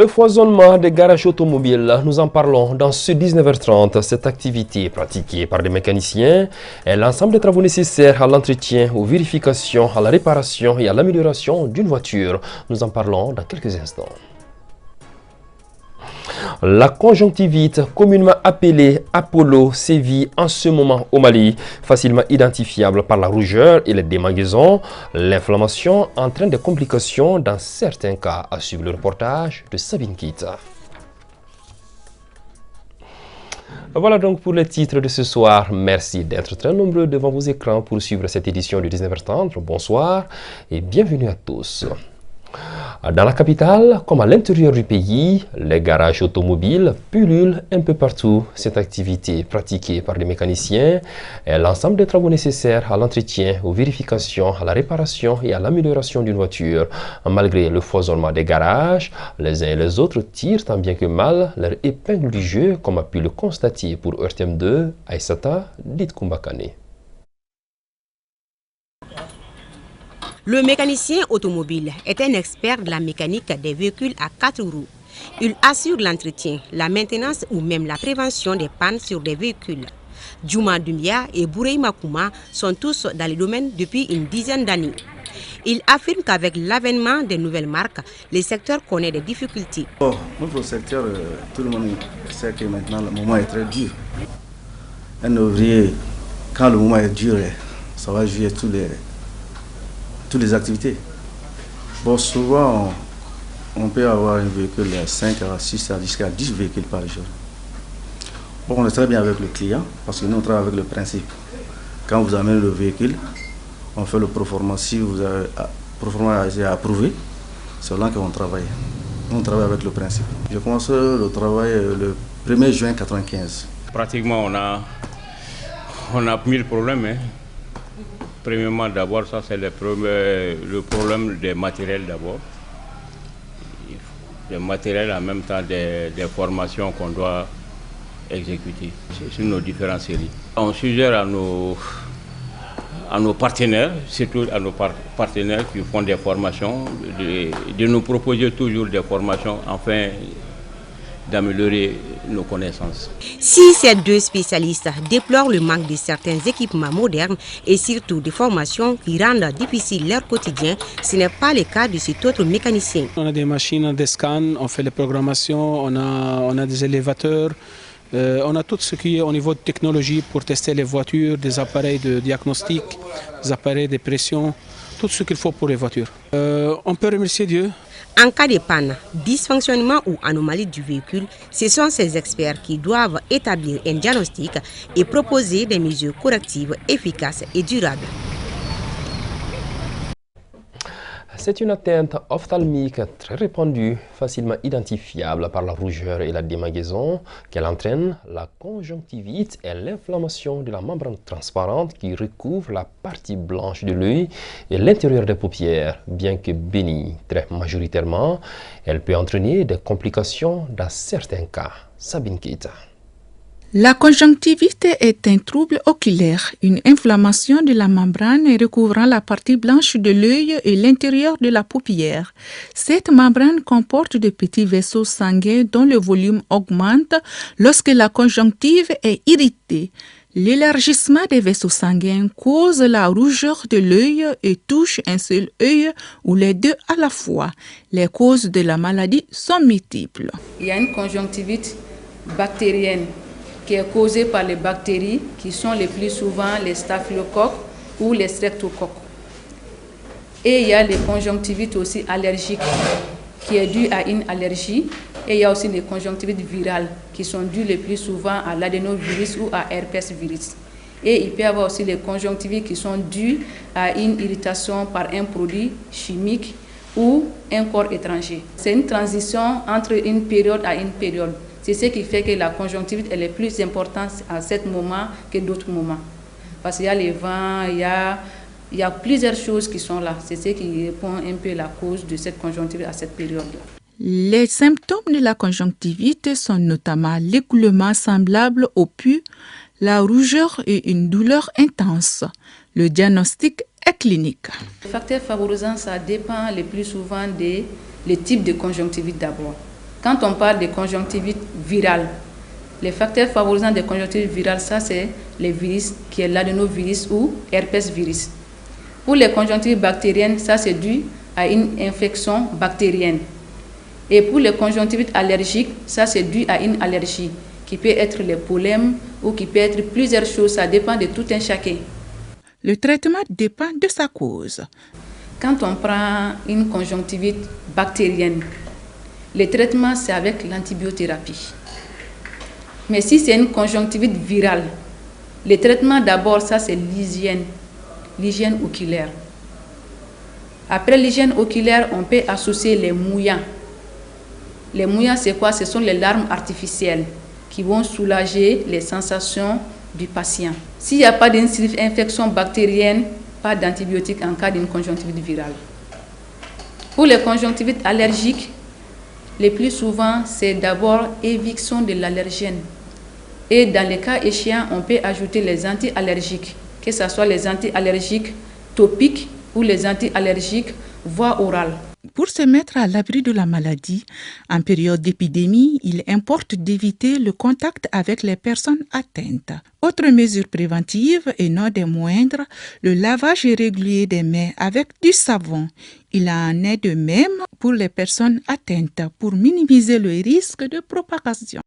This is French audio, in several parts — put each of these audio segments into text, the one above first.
Le foisonnement des garages automobiles, nous en parlons dans ce 19h30. Cette activité pratiquée par des mécaniciens est l'ensemble des travaux nécessaires à l'entretien, aux vérifications, à la réparation et à l'amélioration d'une voiture. Nous en parlons dans quelques instants. La conjonctivite, communément appelée Apollo, sévit en ce moment au Mali, facilement identifiable par la rougeur et les démangeaisons. L'inflammation entraîne des complications dans certains cas, à suivre le reportage de Sabine Kita. Voilà donc pour les titres de ce soir. Merci d'être très nombreux devant vos écrans pour suivre cette édition du 19h30. Bonsoir et bienvenue à tous. Dans la capitale, comme à l'intérieur du pays, les garages automobiles pullulent un peu partout. Cette activité pratiquée par les mécaniciens est l'ensemble des travaux nécessaires à l'entretien, aux vérifications, à la réparation et à l'amélioration d'une voiture. Malgré le foisonnement des garages, les uns et les autres tirent tant bien que mal leur épingle du jeu, comme a pu le constater pour RTM2, Aïssata Ditkumbakane. Le mécanicien automobile est un expert de la mécanique des véhicules à 4 roues. Il assure l'entretien, la maintenance ou même la prévention des pannes sur des véhicules. Djouma Doumbia et Bourey Makouma sont tous dans le domaine depuis une dizaine d'années. Il affirme qu'avec l'avènement des nouvelles marques, le secteur connaît des difficultés. Notre secteur, tout le monde sait que maintenant le moment est très dur. Un ouvrier, quand le moment est dur, ça va jouer toutes les activités. Bon, souvent, on peut avoir un véhicule 5 à 6 à jusqu'à 10 véhicules par jour. Bon, on est très bien avec le client parce que nous, on travaille avec le principe. Quand vous amenez le véhicule, on fait le proforma. Si vous avez proforma approuvé, c'est là qu'on travaille. Nous, on travaille avec le principe. J'ai commencé le travail le 1er juin 1995. Pratiquement, on a 1000 problèmes. Hein. Premièrement, d'abord, ça c'est le problème des matériels d'abord. Des matériels en même temps des formations qu'on doit exécuter sur nos différentes séries. On suggère à nos partenaires, surtout à nos partenaires qui font des formations, de nous proposer toujours des formations afin d'améliorer nos connaissances. Si ces deux spécialistes déplorent le manque de certains équipements modernes et surtout des formations qui rendent difficile leur quotidien, ce n'est pas le cas de cet autre mécanicien. On a des machines de scan, on fait les programmations, on a des élévateurs, on a tout ce qui est au niveau de technologie pour tester les voitures, des appareils de diagnostic, des appareils de pression, tout ce qu'il faut pour les voitures. On peut remercier Dieu. En cas de panne, dysfonctionnement ou anomalie du véhicule, ce sont ces experts qui doivent établir un diagnostic et proposer des mesures correctives efficaces et durables. C'est une atteinte ophtalmique très répandue, facilement identifiable par la rougeur et la démangeaison qu'elle entraîne, la conjonctivite et l'inflammation de la membrane transparente qui recouvre la partie blanche de l'œil et l'intérieur des paupières. Bien que bénigne très majoritairement, elle peut entraîner des complications dans certains cas. Sabine Keita. La conjonctivite est un trouble oculaire, une inflammation de la membrane recouvrant la partie blanche de l'œil et l'intérieur de la paupière. Cette membrane comporte de petits vaisseaux sanguins dont le volume augmente lorsque la conjonctive est irritée. L'élargissement des vaisseaux sanguins cause la rougeur de l'œil et touche un seul œil ou les deux à la fois. Les causes de la maladie sont multiples. Il y a une conjonctivite bactérienne qui est causée par les bactéries qui sont les plus souvent les staphylocoques ou les streptocoques. Et il y a les conjonctivites aussi allergiques qui est due à une allergie. Et il y a aussi les conjonctivites virales qui sont dues le plus souvent à l'adénovirus ou à herpès virus. Et il peut y avoir aussi les conjonctivites qui sont dues à une irritation par un produit chimique ou un corps étranger. C'est une transition entre une période à une période. C'est ce qui fait que la conjonctivite elle est plus importante à ce moment que d'autres moments. Parce qu'il y a les vents, il y a plusieurs choses qui sont là. C'est ce qui répond un peu la cause de cette conjonctivite à cette période-là. Les symptômes de la conjonctivite sont notamment l'écoulement semblable au pus, la rougeur et une douleur intense. Le diagnostic est clinique. Les facteurs favorisants, ça dépend le plus souvent des types de conjonctivite d'abord. Quand on parle de conjonctivite virale, les facteurs favorisants des conjonctivites virales, ça c'est les virus, qui est l'adénovirus ou herpès virus. Pour les conjonctivites bactériennes, ça c'est dû à une infection bactérienne. Et pour les conjonctivites allergiques, ça c'est dû à une allergie, qui peut être les pollens ou qui peut être plusieurs choses, ça dépend de tout un chacun. Le traitement dépend de sa cause. Quand on prend une conjonctivite bactérienne, le traitement c'est avec l'antibiothérapie. Mais si c'est une conjonctivite virale, le traitement d'abord, ça c'est l'hygiène oculaire. Après l'hygiène oculaire, on peut associer les mouillants. Les mouillants, c'est quoi? Ce sont les larmes artificielles qui vont soulager les sensations du patient. S'il n'y a pas d'infection bactérienne, pas d'antibiotiques en cas d'une conjonctivite virale. Pour les conjonctivites allergiques, le plus souvent, c'est d'abord éviction de l'allergène. Et dans les cas échéants, on peut ajouter les anti-allergiques, que ce soit les anti-allergiques topiques ou les anti-allergiques voie orale. Pour se mettre à l'abri de la maladie, en période d'épidémie, il importe d'éviter le contact avec les personnes atteintes. Autre mesure préventive et non des moindres, le lavage régulier des mains avec du savon. Il en est de même pour les personnes atteintes pour minimiser le risque de propagation.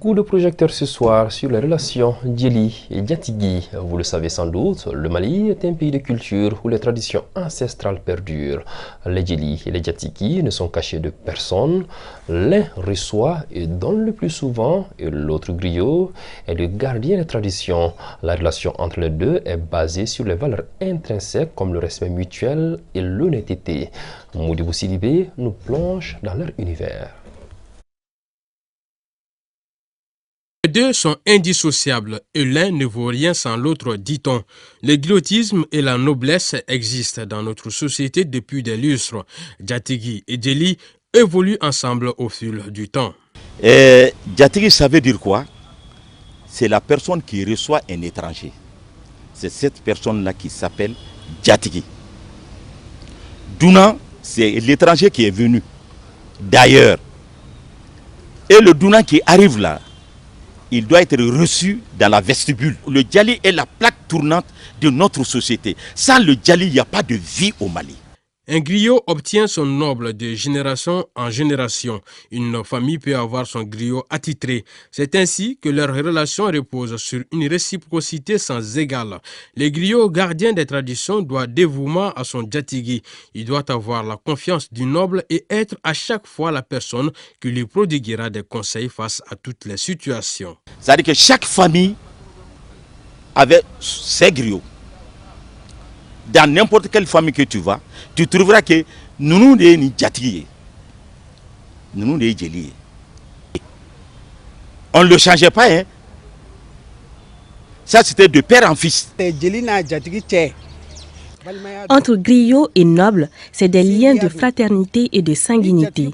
Coup de projecteur ce soir sur les relations Djeli et Diatigui. Vous le savez sans doute, le Mali est un pays de culture où les traditions ancestrales perdurent. Les Djeli et les Diatigui ne sont cachés de personne. L'un reçoit et donne le plus souvent et l'autre griot est le gardien des traditions. La relation entre les deux est basée sur les valeurs intrinsèques comme le respect mutuel et l'honnêteté. Moudibou Sidibé nous plonge dans leur univers. Les deux sont indissociables et l'un ne vaut rien sans l'autre, dit-on. Le griotisme et la noblesse existent dans notre société depuis des lustres. Diatigui et Djeli évoluent ensemble au fil du temps. Diatigui, ça veut dire quoi? C'est la personne qui reçoit un étranger. C'est cette personne-là qui s'appelle Diatigui. Douna, c'est l'étranger qui est venu d'ailleurs. Et le Douna qui arrive là, il doit être reçu dans la vestibule. Le Djali est la plaque tournante de notre société. Sans le Djali, il n'y a pas de vie au Mali. Un griot obtient son noble de génération en génération. Une famille peut avoir son griot attitré. C'est ainsi que leur relation repose sur une réciprocité sans égale. Le griot gardien des traditions doit dévouement à son Diatigui. Il doit avoir la confiance du noble et être à chaque fois la personne qui lui prodiguera des conseils face à toutes les situations. C'est-à-dire que chaque famille avait ses griots. Dans n'importe quelle famille que tu vas, tu trouveras que nous sommes des Diatigui, nous sommes des Djeli. On ne le changeait pas, hein. Ça c'était de père en fils. Entre griot et noble, c'est des liens de fraternité et de sanguinité.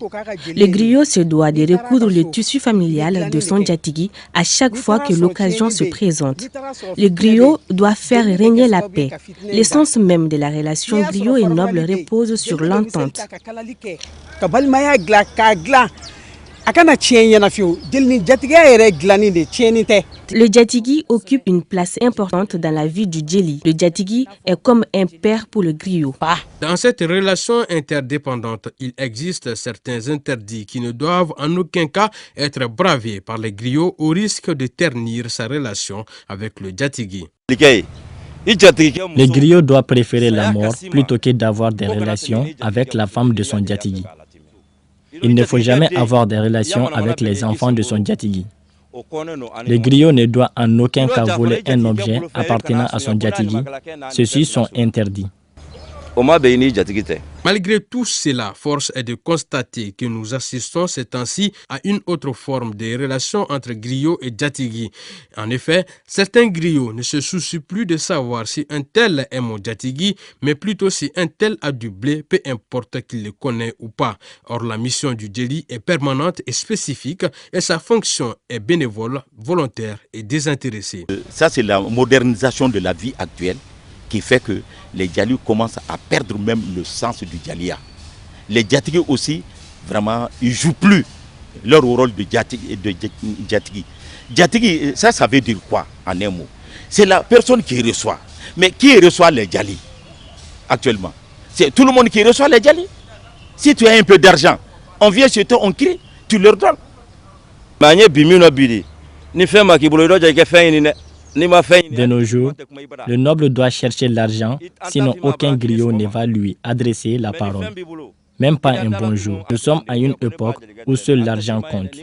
Le griot se doit de recoudre le tissu familial de son Diatigui à chaque fois que l'occasion se présente. Le griot doit faire régner la paix. L'essence même de la relation griot et noble repose sur l'entente. Le Diatigui occupe une place importante dans la vie du Djeli. Le Diatigui est comme un père pour le griot. Dans cette relation interdépendante, il existe certains interdits qui ne doivent en aucun cas être bravés par les griots au risque de ternir sa relation avec le Diatigui. Le griot doit préférer la mort plutôt que d'avoir des relations avec la femme de son Diatigui. Il ne faut jamais avoir des relations avec les enfants de son Diatigui. Le griot ne doit en aucun cas voler un objet appartenant à son Diatigui. Ceux-ci sont interdits. Malgré tout cela, force est de constater que nous assistons ces temps-ci à une autre forme de relation entre griot et Diatigui. En effet, certains griots ne se soucient plus de savoir si un tel est mon Diatigui, mais plutôt si un tel a du blé, peu importe qu'il le connaît ou pas. Or, la mission du Djeli est permanente et spécifique et sa fonction est bénévole, volontaire et désintéressée. Ça, c'est la modernisation de la vie actuelle qui fait que les Djali commencent à perdre même le sens du Djalia. Les Diatigui aussi vraiment, ils ne jouent plus leur rôle de Djatigui. Djatigui, ça veut dire quoi en un mot? C'est la personne qui reçoit. Mais qui reçoit les Djali actuellement? C'est tout le monde qui reçoit les Djali. Si tu as un peu d'argent, on vient chez toi, on crie, tu leur donnes. De nos jours, le noble doit chercher l'argent, sinon aucun griot ne va lui adresser la parole. Même pas un bonjour. Nous sommes à une époque où seul l'argent compte.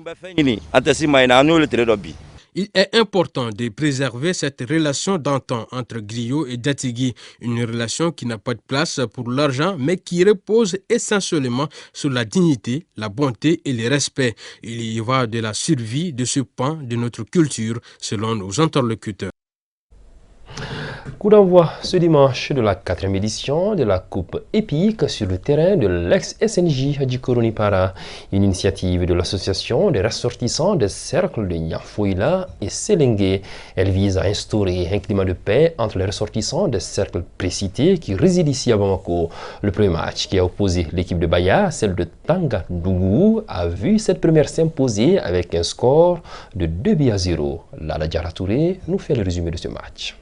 Il est important de préserver cette relation d'antan entre griot et Djatigui, une relation qui n'a pas de place pour l'argent, mais qui repose essentiellement sur la dignité, la bonté et le respect. Il y va de la survie de ce pan de notre culture, selon nos interlocuteurs. Coup d'envoi ce dimanche de la 4e édition de la Coupe épique sur le terrain de l'ex-SNJ Djikoroni Para, une initiative de l'association des ressortissants des cercles de Niafouila et Sélengue. Elle vise à instaurer un climat de paix entre les ressortissants des cercles précités qui résident ici à Bamako. Le premier match qui a opposé l'équipe de Baya, celle de Tangadougou, a vu cette première s'imposer avec un score de 2-0. Lala Diarra Touré nous fait le résumé de ce match.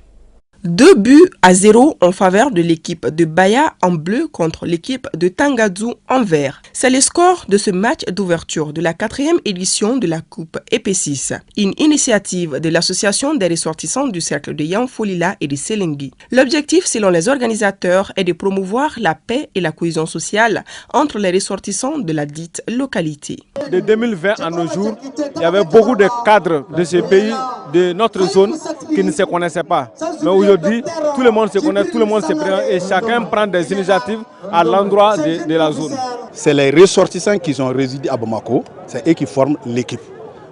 2-0 en faveur de l'équipe de Baya en bleu contre l'équipe de Tangadou en vert. C'est le score de ce match d'ouverture de la 4e édition de la Coupe EP6, une initiative de l'association des ressortissants du cercle de Yanfolila et de Sélengue. L'objectif, selon les organisateurs, est de promouvoir la paix et la cohésion sociale entre les ressortissants de la dite localité. De 2020 à nos jours, il y avait beaucoup de cadres de ce pays, de notre zone, qui ne se connaissaient pas. Mais aujourd'hui, tout le monde se connaît, tout le monde se présente et chacun prend des initiatives à l'endroit de la zone. C'est les ressortissants qui sont résidés à Bamako, c'est eux qui forment l'équipe.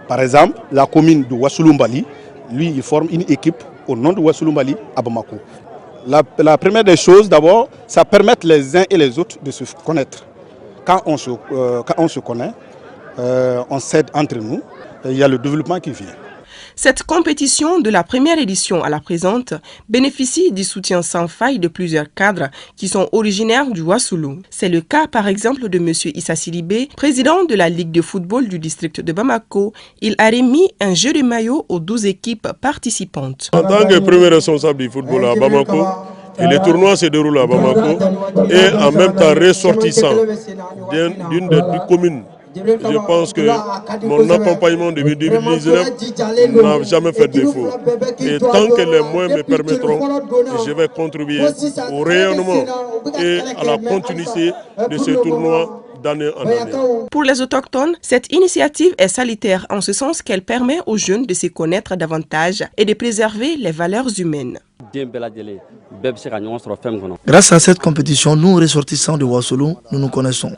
Par exemple, la commune de Wassouloumbali, lui, il forme une équipe au nom de Wassouloumbali à Bamako. La première des choses, d'abord, ça permet les uns et les autres de se connaître. Quand on se connaît, on s'aide entre nous, et il y a le développement qui vient. Cette compétition de la première édition à la présente bénéficie du soutien sans faille de plusieurs cadres qui sont originaires du Wassoulou. C'est le cas par exemple de M. Issa Sidibé, président de la Ligue de football du district de Bamako. Il a remis un jeu de maillot aux 12 équipes participantes. En tant que premier responsable du football à Bamako, et le tournoi se déroule à Bamako, et en même temps ressortissant d'une des deux communes. Je pense que mon accompagnement depuis 2019 n'a jamais fait défaut. Et tant que les moyens me permettront, je vais contribuer au rayonnement et à la continuité de ce tournoi d'année en année. Pour les autochtones, cette initiative est salutaire en ce sens qu'elle permet aux jeunes de se connaître davantage et de préserver les valeurs humaines. Grâce à cette compétition, nous, ressortissants de Wassoulou, nous nous connaissons.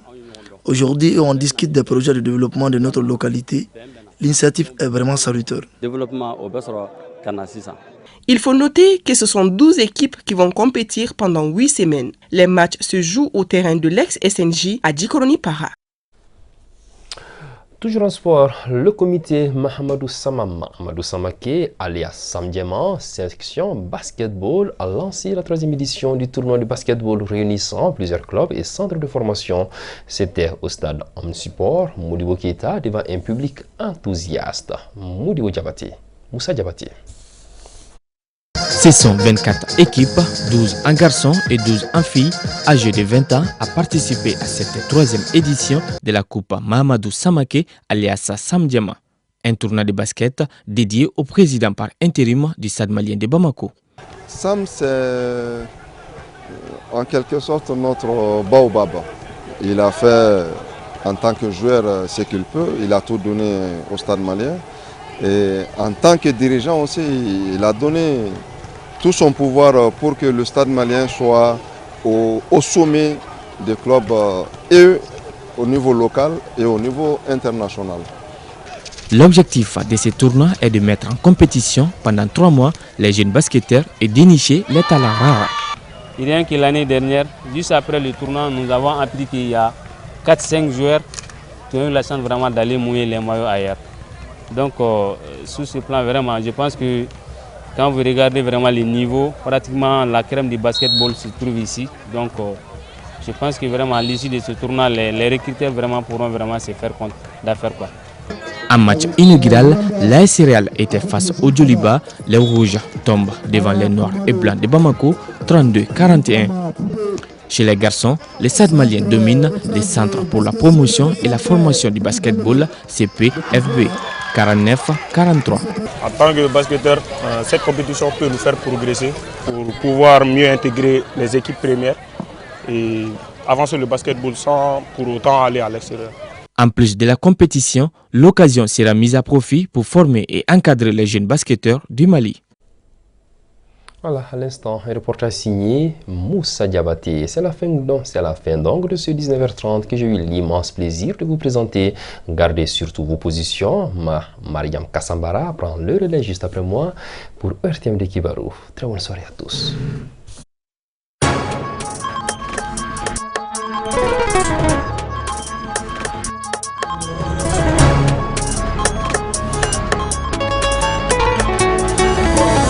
Aujourd'hui, on discute des projets de développement de notre localité. L'initiative est vraiment salutaire. Il faut noter que ce sont 12 équipes qui vont compétir pendant 8 semaines. Les matchs se jouent au terrain de l'ex-SNJ à Djikoroni Para. Toujours en sport, le comité Mahamadou Samake, alias Samdiama, section basketball, a lancé la 3e édition du tournoi de basketball réunissant plusieurs clubs et centres de formation. C'était au stade Homme Support, Modibo Keita, devant un public enthousiaste. Modibo Diabati, Moussa Diabati. Ce sont 24 équipes, 12 en garçons et 12 en filles, âgées de 20 ans, à participer à cette 3e édition de la Coupe Mahamadou Samake, alias Samdiama, un tournoi de basket dédié au président par intérim du Stade malien de Bamako. Sam, c'est en quelque sorte notre baobab. Il a fait en tant que joueur ce qu'il peut, il a tout donné au Stade malien. Et en tant que dirigeant aussi, il a donné tout son pouvoir pour que le Stade malien soit au sommet des clubs et au niveau local et au niveau international. L'objectif de ce tournoi est de mettre en compétition pendant 3 mois les jeunes basketteurs et dénicher les talents rares. Rien que l'année dernière, juste après le tournoi, nous avons appris qu'il y a 4-5 joueurs qui ont eu la chance vraiment d'aller mouiller les maillots ailleurs. Donc, sur ce plan, vraiment, je pense que quand vous regardez vraiment les niveaux, pratiquement la crème du basketball se trouve ici. Donc, Je pense que vraiment à l'issue de ce tournoi, les recruteurs vraiment pourront vraiment se faire compte d'affaires, quoi. En match inaugural, l'AS Real était face au Djoliba. Les rouges tombent devant les noirs et blancs de Bamako, 32-41. Chez les garçons, les Stades maliens dominent les centres pour la promotion et la formation du basketball CPFB, 49-43. En tant que basketteur, cette compétition peut nous faire progresser pour pouvoir mieux intégrer les équipes premières et avancer le basketball sans pour autant aller à l'extérieur. En plus de la compétition, l'occasion sera mise à profit pour former et encadrer les jeunes basketteurs du Mali. Voilà, à l'instant, un reportage signé Moussa Diabaté. C'est la fin donc de ce 19h30 que j'ai eu l'immense plaisir de vous présenter. Gardez surtout vos positions. Mariam Kassambara prend le relais juste après moi pour RTM de Kibarou. Très bonne soirée à tous.